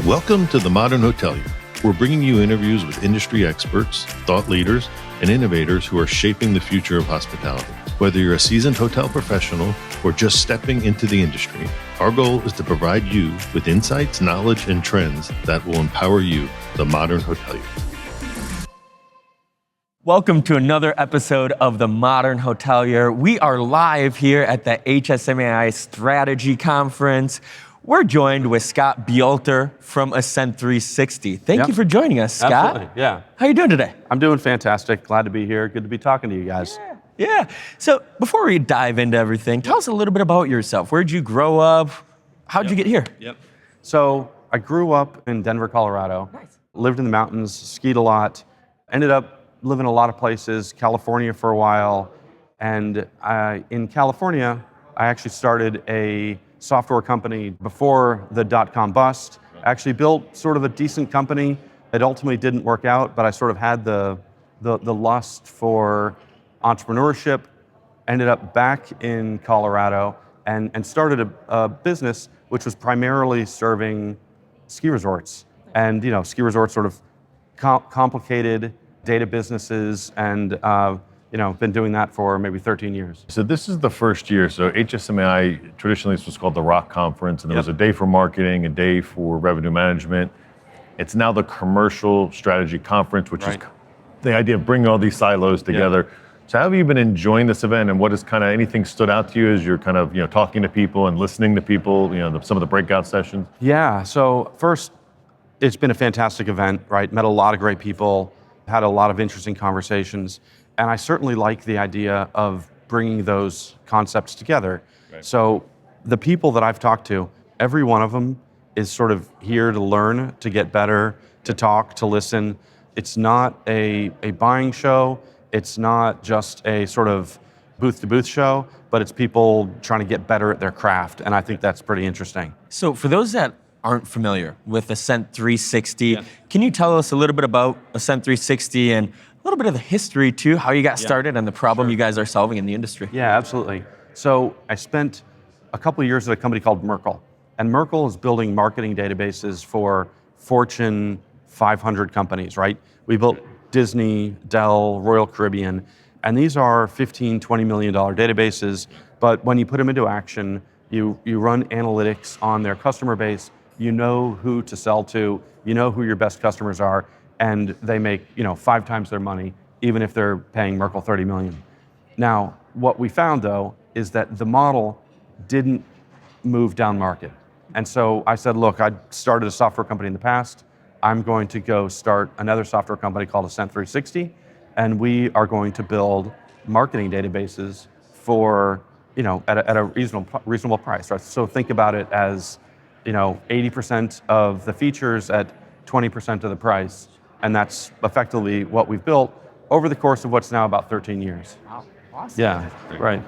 Welcome to The Modern Hotelier. We're bringing you interviews with industry experts, thought leaders, and innovators who are shaping the future of hospitality. Whether you're a seasoned hotel professional or just stepping into the industry, our goal is to provide you with insights, knowledge, and trends that will empower you, the modern hotelier. Welcome to another episode of The Modern Hotelier. We are live here at the HSMAI Strategy Conference. We're joined with Scott Buelter from Ascent 360. Thank you for joining us, Scott. Absolutely, yeah. How are you doing today? I'm doing fantastic. Glad to be here. Good to be talking to you guys. Yeah. So before we dive into everything, tell us a little bit about yourself. Where'd you grow up? How'd you get here? So I grew up in Denver, Colorado. Nice. Lived in the mountains, skied a lot. Ended up living a lot of places, California for a while. And in California, I actually started a software company before the dot-com bust. I actually built sort of a decent company. It ultimately didn't work out, but I sort of had the lust for entrepreneurship. Ended up back in Colorado and started a business which was primarily serving ski resorts. And ski resorts sort of complicated data businesses, and been doing that for maybe 13 years. So this is the first year. So HSMAI, traditionally this was called the Rock Conference, and there was a day for marketing, a day for revenue management. It's now the Commercial Strategy Conference, which is the idea of bringing all these silos together. So how have you been enjoying this event, and what is kind of anything stood out to you as you're kind of talking to people and listening to people, some of the breakout sessions? Yeah, so first, it's been a fantastic event, right? Met a lot of great people, had a lot of interesting conversations, and I certainly like the idea of bringing those concepts together. Right. So the people that I've talked to, every one of them is sort of here to learn, to get better, to talk, to listen. It's not a buying show. It's not just a sort of booth-to-booth show, but it's people trying to get better at their craft, and I think that's pretty interesting. So for those that aren't familiar with Ascent 360, can you tell us a little bit about Ascent 360 and a little bit of the history too, how you got started and the problem you guys are solving in the industry? Yeah, absolutely. So I spent a couple of years at a company called Merkle, and Merkle is building marketing databases for Fortune 500 companies, right? We built Disney, Dell, Royal Caribbean, and these are $15, $20 million databases, but when you put them into action, you run analytics on their customer base, you know who to sell to, you know who your best customers are, and they make 5 times their money, even if they're paying Merkle $30 million. Now, what we found though, is that the model didn't move down market. And so I said, look, I started a software company in the past. I'm going to go start another software company called Ascent 360, and we are going to build marketing databases for, at a reasonable price, right? So think about it as, 80% of the features at 20% of the price, and that's effectively what we've built over the course of what's now about 13 years. Wow, awesome. Yeah, right.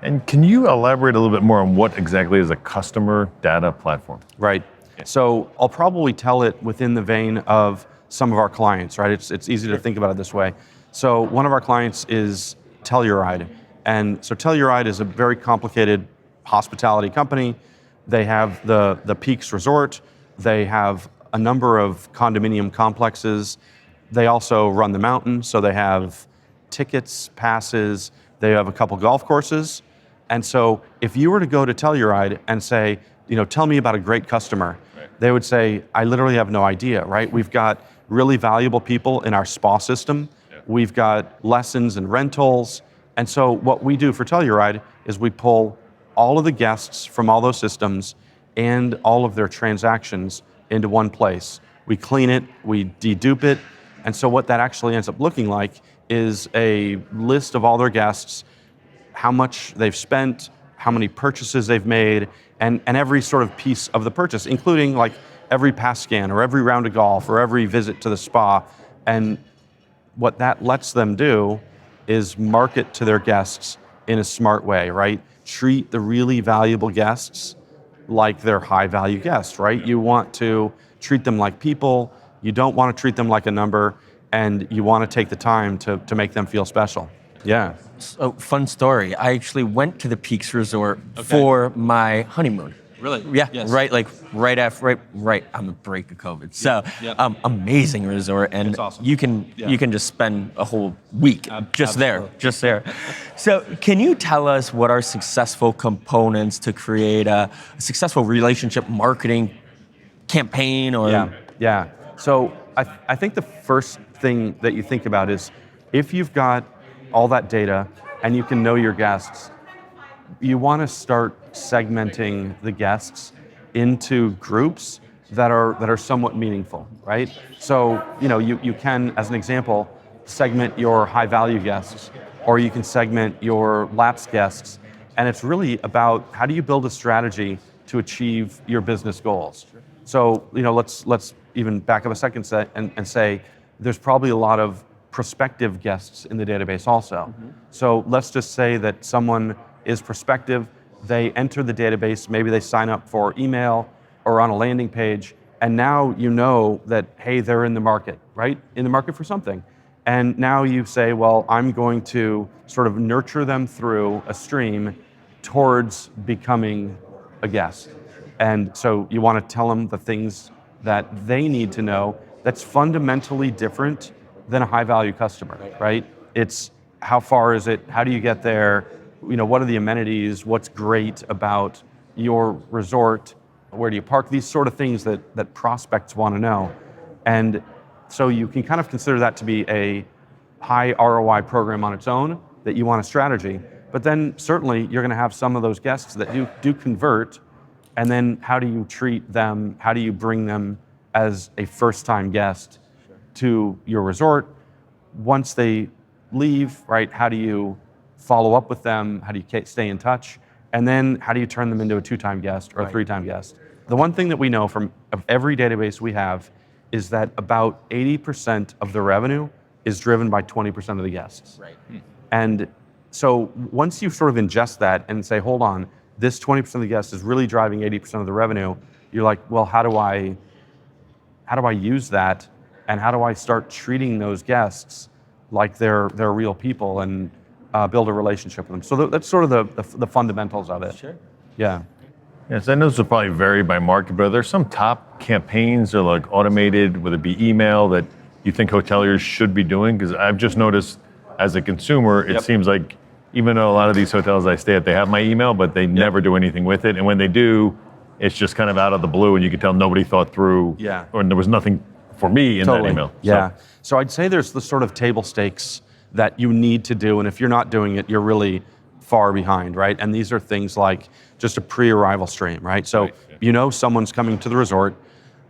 And can you elaborate a little bit more on what exactly is a customer data platform? Right. So I'll probably tell it within the vein of some of our clients, right? It's easy to think about it this way. So one of our clients is Telluride. And so Telluride is a very complicated hospitality company. They have the Peaks Resort. They have a number of condominium complexes. They also run the mountain, so they have tickets, passes. They have a couple golf courses. And so if you were to go to Telluride and say, tell me about a great customer, they would say, I literally have no idea, right? We've got really valuable people in our spa system. We've got lessons and rentals. And so what we do for Telluride is we pull all of the guests from all those systems and all of their transactions into one place. We clean it, we dedupe it, and so what that actually ends up looking like is a list of all their guests, how much they've spent, how many purchases they've made, and every sort of piece of the purchase, including like every pass scan or every round of golf or every visit to the spa. And what that lets them do is market to their guests in a smart way, right? Treat the really valuable guests like they're high value guests, right? You want to treat them like people, you don't want to treat them like a number, and you want to take the time to make them feel special. Yeah. So, fun story. I actually went to the Peaks Resort for my honeymoon. Really? Yeah, Yes. right, like right on the break of COVID. So, Yep. amazing resort, and It's awesome. you can just spend a whole week just absolutely. there. So, can you tell us what are successful components to create a successful relationship marketing campaign or? Yeah. So I think the first thing that you think about is if you've got all that data and you can know your guests, you want to start segmenting the guests into groups that are somewhat meaningful, right? So you can, as an example, segment your high value guests, or you can segment your lapsed guests, and it's really about how do you build a strategy to achieve your business goals. So let's even back up a second and say there's probably a lot of prospective guests in the database also. So let's just say that someone is prospective, they enter the database, maybe they sign up for email or on a landing page, and now you know that, hey, they're in the market, right? In the market for something. And now you say, well, I'm going to sort of nurture them through a stream towards becoming a guest. And so you want to tell them the things that they need to know that's fundamentally different than a high value customer, right? It's how far is it? How do you get there? What are the amenities? What's great about your resort? Where do you park? These sort of things that prospects want to know. And so you can kind of consider that to be a high ROI program on its own, that you want a strategy. But then certainly you're going to have some of those guests that do convert. And then how do you treat them? How do you bring them as a first-time guest to your resort? Once they leave, right, how do you follow up with them? How do you stay in touch? And then how do you turn them into a 2-time guest or a 3-time guest? The one thing that we know from every database we have is that about 80% of the revenue is driven by 20% of the guests. Right. And so once you sort of ingest that and say, hold on, this 20% of the guests is really driving 80% of the revenue, you're like, well, how do I use that? And how do I start treating those guests like they're real people and build a relationship with them? So that's sort of the fundamentals of it. Sure. Yeah. Yes, I know this will probably vary by market, but are there some top campaigns or like automated, whether it be email, that you think hoteliers should be doing? Because I've just noticed as a consumer, it seems like even though a lot of these hotels I stay at, they have my email, but they never do anything with it. And when they do, it's just kind of out of the blue, and you can tell nobody thought through, or there was nothing for me in that email. Yeah. So I'd say there's the sort of table stakes that you need to do, and if you're not doing it, you're really far behind, right? And these are things like just a pre-arrival stream, right? So someone's coming to the resort,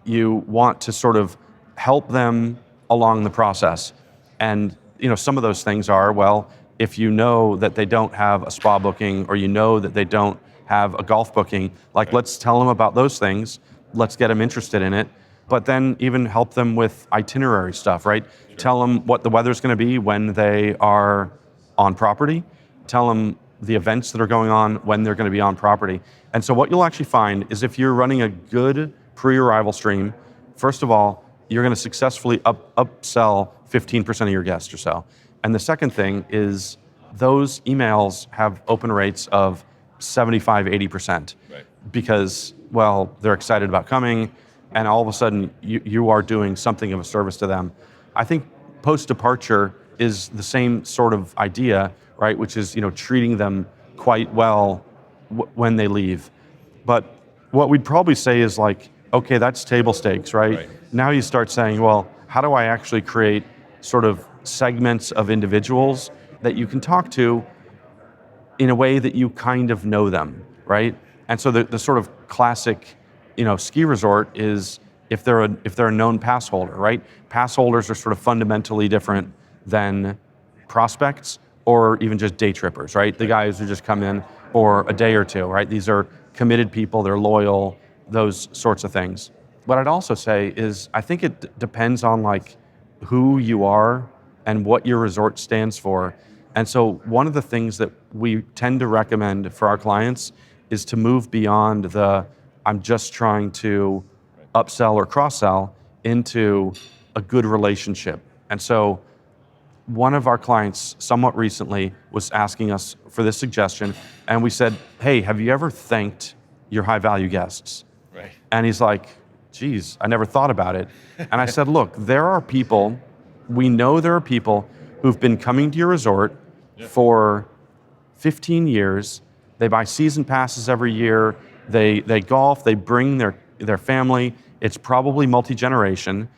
you want to sort of help them along the process. And some of those things are, well, if you know that they don't have a spa booking, or you know that they don't have a golf booking, let's tell them about those things, let's get them interested in it, but then even help them with itinerary stuff, right? Tell them what the weather's going to be when they are on property, tell them the events that are going on when they're going to be on property. And so what you'll actually find is if you're running a good pre-arrival stream, first of all, you're going to successfully upsell 15% of your guests or so. And the second thing is those emails have open rates of 75, 80%, because, well, they're excited about coming, and all of a sudden you are doing something of a service to them. I think post-departure is the same sort of idea, right? Which is, treating them quite well when they leave. But what we'd probably say is okay, that's table stakes, right? Now you start saying, well, how do I actually create sort of segments of individuals that you can talk to in a way that you kind of know them, right? And so the sort of classic, ski resort is if they're a known pass holder, right? Pass holders are sort of fundamentally different than prospects or even just day trippers, right? The guys who just come in for a day or two, right? These are committed people, they're loyal, those sorts of things. What I'd also say is I think it depends on who you are and what your resort stands for. And so one of the things that we tend to recommend for our clients is to move beyond I'm just trying to upsell or cross-sell into a good relationship. And so one of our clients somewhat recently was asking us for this suggestion, and we said, hey, have you ever thanked your high value guests. Right. And he's like, geez, I never thought about it. And I said, look, we know there are people who've been coming to your resort for 15 years. They buy season passes every year. They golf, they bring their family. It's probably multi-generation.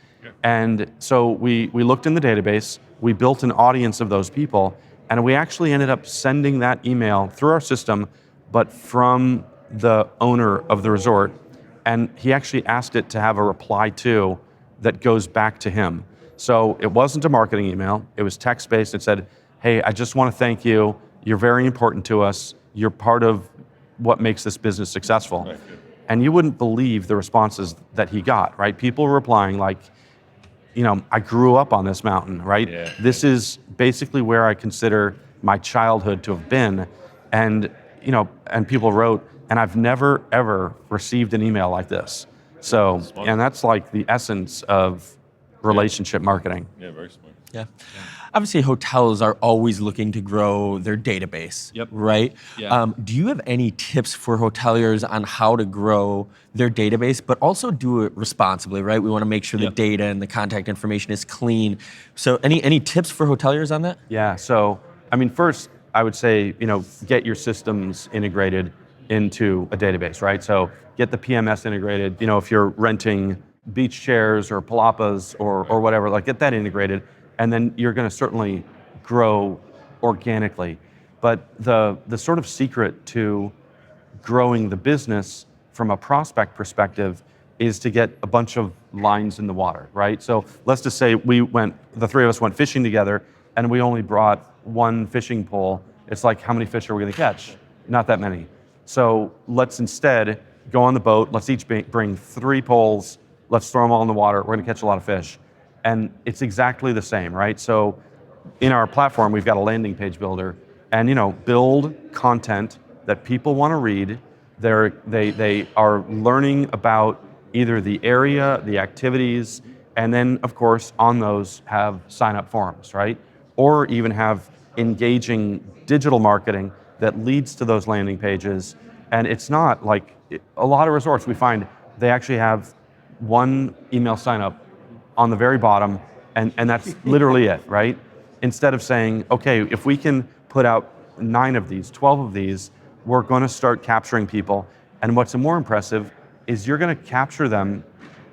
And so we looked in the database, we built an audience of those people, and we actually ended up sending that email through our system, but from the owner of the resort. And he actually asked it to have a reply to that goes back to him. So it wasn't a marketing email, it was text-based. It said, hey, I just want to thank you. You're very important to us. You're part of what makes this business successful. Right. And you wouldn't believe the responses that he got, right? People were replying like, I grew up on this mountain, right? Yeah. This is basically where I consider my childhood to have been. And, and people wrote, and I've never, ever received an email like this. So, and that's like the essence of relationship marketing. Yeah, very smart. Yeah. Obviously, hotels are always looking to grow their database, right? Yeah. Do you have any tips for hoteliers on how to grow their database, but also do it responsibly, right? We want to make sure the data and the contact information is clean. So any tips for hoteliers on that? Yeah, so, first, I would say, get your systems integrated into a database, right? So get the PMS integrated. If you're renting beach chairs or palapas or whatever, like get that integrated. And then you're going to certainly grow organically. But the sort of secret to growing the business from a prospect perspective is to get a bunch of lines in the water, right? So let's just say the three of us went fishing together and we only brought one fishing pole. It's like, how many fish are we going to catch? Not that many. So let's instead go on the boat. Let's each bring 3 poles. Let's throw them all in the water. We're going to catch a lot of fish. And it's exactly the same, right? So in our platform, we've got a landing page builder, and build content that people want to read. They are learning about either the area, the activities, and then of course on those have sign-up forms, right? Or even have engaging digital marketing that leads to those landing pages. And it's not like a lot of resorts we find they actually have one email sign-up on the very bottom, and that's literally it, right? Instead of saying, okay, if we can put out 9 of these, 12 of these, we're going to start capturing people. And what's more impressive is you're going to capture them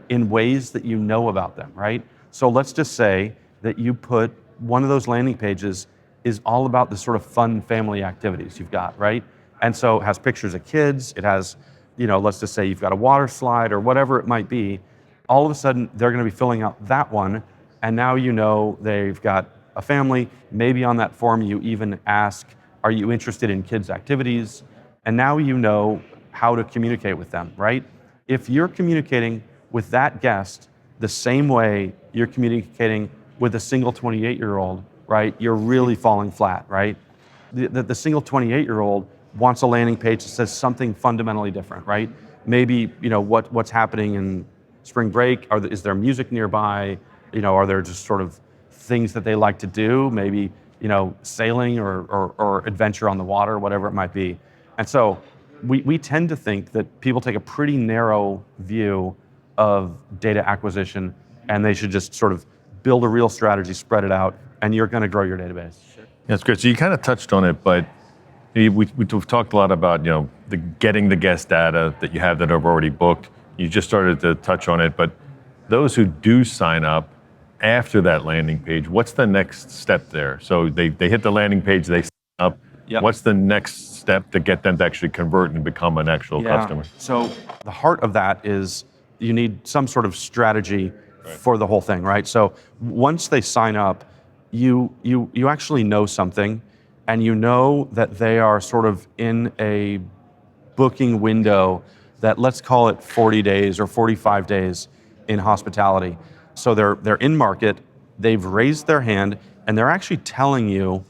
in ways that you know about them, right? So let's just say that you put one of those landing pages is all about the sort of fun family activities you've got, right? And so it has pictures of kids, it has, let's just say you've got a water slide or whatever it might be. All of a sudden, they're going to be filling out that one, and now they've got a family. Maybe on that form you even ask, are you interested in kids' activities? And now you know how to communicate with them, right? If you're communicating with that guest the same way you're communicating with a single 28-year-old, right, you're really falling flat, right? The single 28-year-old wants a landing page that says something fundamentally different, right? Maybe, what's happening in spring break, is there music nearby? Are there just sort of things that they like to do? Maybe, sailing or adventure on the water, whatever it might be. And so we tend to think that people take a pretty narrow view of data acquisition, and they should just sort of build a real strategy, spread it out, and you're going to grow your database. Sure. That's great. So you kind of touched on it, but we've talked a lot about, getting the guest data that you have that have already booked. You just started to touch on it, but those who do sign up after that landing page, what's the next step there? So they hit the landing page, they sign up. Yep. What's the next step to get them to actually convert and become an actual customer? So the heart of that is you need some sort of strategy for the whole thing, right? So once they sign up, you actually know something, and you know that they are sort of in a booking window that, let's call it 40 days or 45 days in hospitality. So they're in market, they've raised their hand, and they're actually telling you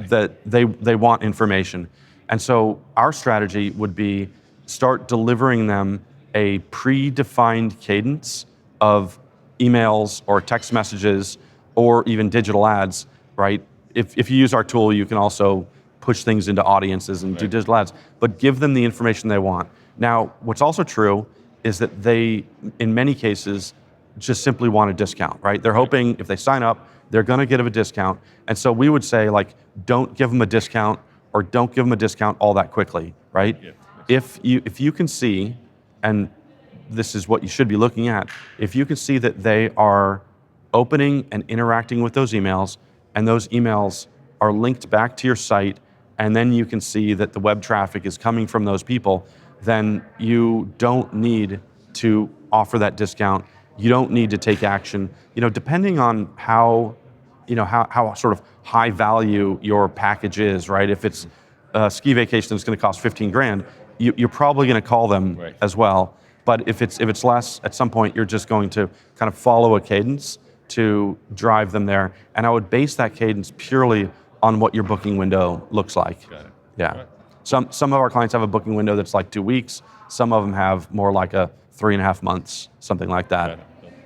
that they want information. And so our strategy would be start delivering them a predefined cadence of emails or text messages or even digital ads, right? If you use our tool, you can also push things into audiences and do digital ads, but give them the information they want. Now, what's also true is that they, in many cases, just simply want a discount, right? They're hoping if they sign up, they're going to get a discount. And so we would say, like, don't give them a discount, or don't give them a discount all that quickly, right? Yeah. If you can see, and this is what you should be looking at, if you can see that they are opening and interacting with those emails, and those emails are linked back to your site, and then you can see that the web traffic is coming from those people, then you don't need to offer that discount. You don't need to take action. Depending on how sort of high value your package is, right? If it's a ski vacation that's going to cost 15 grand, you're probably going to call them as well. But if it's less, at some point you're just going to kind of follow a cadence to drive them there. And I would base that cadence purely on what your booking window looks like. Got it. Yeah. Right. Some of our clients have a booking window that's like 2 weeks. Some of them have more like a 3.5 months, something like that.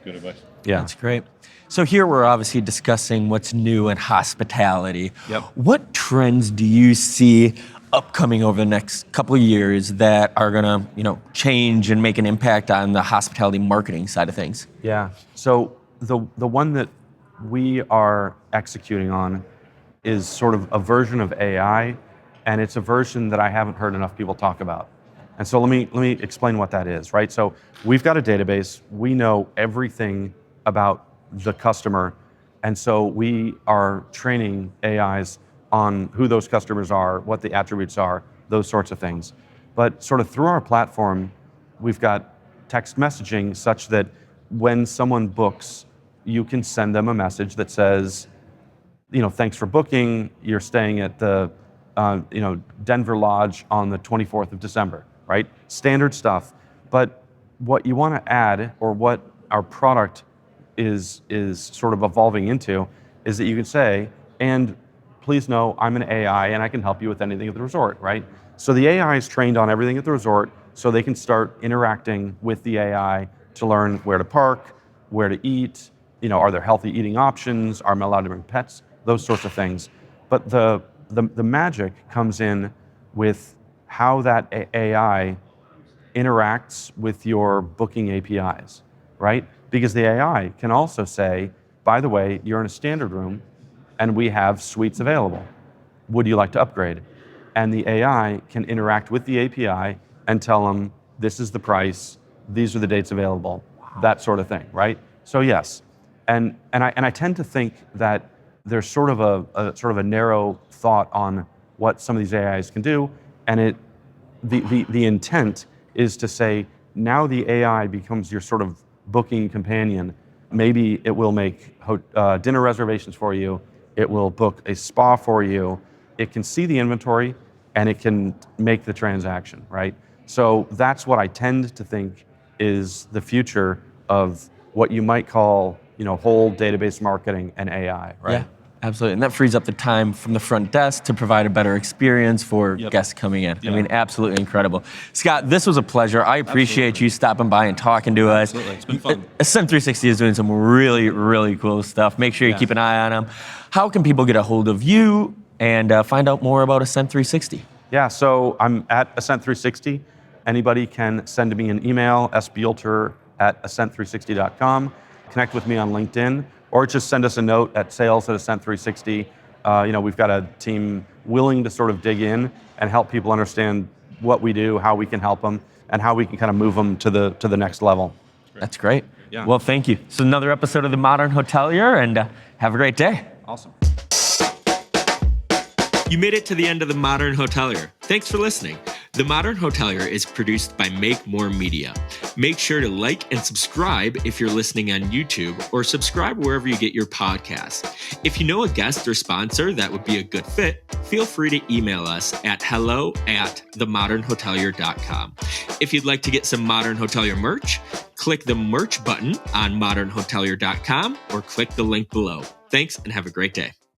Good advice. Yeah. That's great. So here we're obviously discussing what's new in hospitality. Yep. What trends do you see upcoming over the next couple of years that are gonna, change and make an impact on the hospitality marketing side of things? Yeah. So the one that we are executing on is sort of a version of AI, and it's a version that I haven't heard enough people talk about. And so let me explain what that is, right? So we've got a database. We know everything about the customer, and so we are training AIs on who those customers are, what the attributes are, those sorts of things. But sort of through our platform, we've got text messaging such that when someone books, you can send them a message that says, thanks for booking. You're staying at the Denver Lodge on the 24th of December, right? Standard stuff. But what you want to add, or what our product is sort of evolving into, is that you can say, and please know I'm an AI and I can help you with anything at the resort, right? So the AI is trained on everything at the resort, so they can start interacting with the AI to learn where to park, where to eat, are there healthy eating options, are I allowed to bring pets, those sorts of things. But the magic comes in with how that AI interacts with your booking APIs, right? Because the AI can also say, by the way, you're in a standard room and we have suites available. Would you like to upgrade? And the AI can interact with the API and tell them, this is the price, these are the dates available, that sort of thing, right? So yes, and I tend to think that there's sort of a narrow thought on what some of these AIs can do, and the intent is to say, now the AI becomes your sort of booking companion. Maybe it will make dinner reservations for you, it will book a spa for you, it can see the inventory, and it can make the transaction, right? So that's what I tend to think is the future of what you might call, whole database marketing and AI, right? Yeah, absolutely. And that frees up the time from the front desk to provide a better experience for guests coming in. Yeah. I mean, absolutely incredible. Scott, this was a pleasure. I appreciate you stopping by and talking to us. Absolutely, it's been fun. Ascent 360 is doing some really, really cool stuff. Make sure you keep an eye on them. How can people get a hold of you and find out more about Ascent 360? Yeah, so I'm at Ascent 360. Anybody can send me an email, sbuelter@ascent360.com. Connect with me on LinkedIn, or just send us a note at sales@ascent360. We've got a team willing to sort of dig in and help people understand what we do, how we can help them, and how we can kind of move them to the next level. That's great. Yeah. Well, thank you. So another episode of The Modern Hotelier, and have a great day. Awesome. You made it to the end of The Modern Hotelier. Thanks for listening. The Modern Hotelier is produced by Make More Media. Make sure to like and subscribe if you're listening on YouTube, or subscribe wherever you get your podcasts. If you know a guest or sponsor that would be a good fit, feel free to email us at hello@themodernhotelier.com. If you'd like to get some Modern Hotelier merch, click the merch button on modernhotelier.com or click the link below. Thanks and have a great day.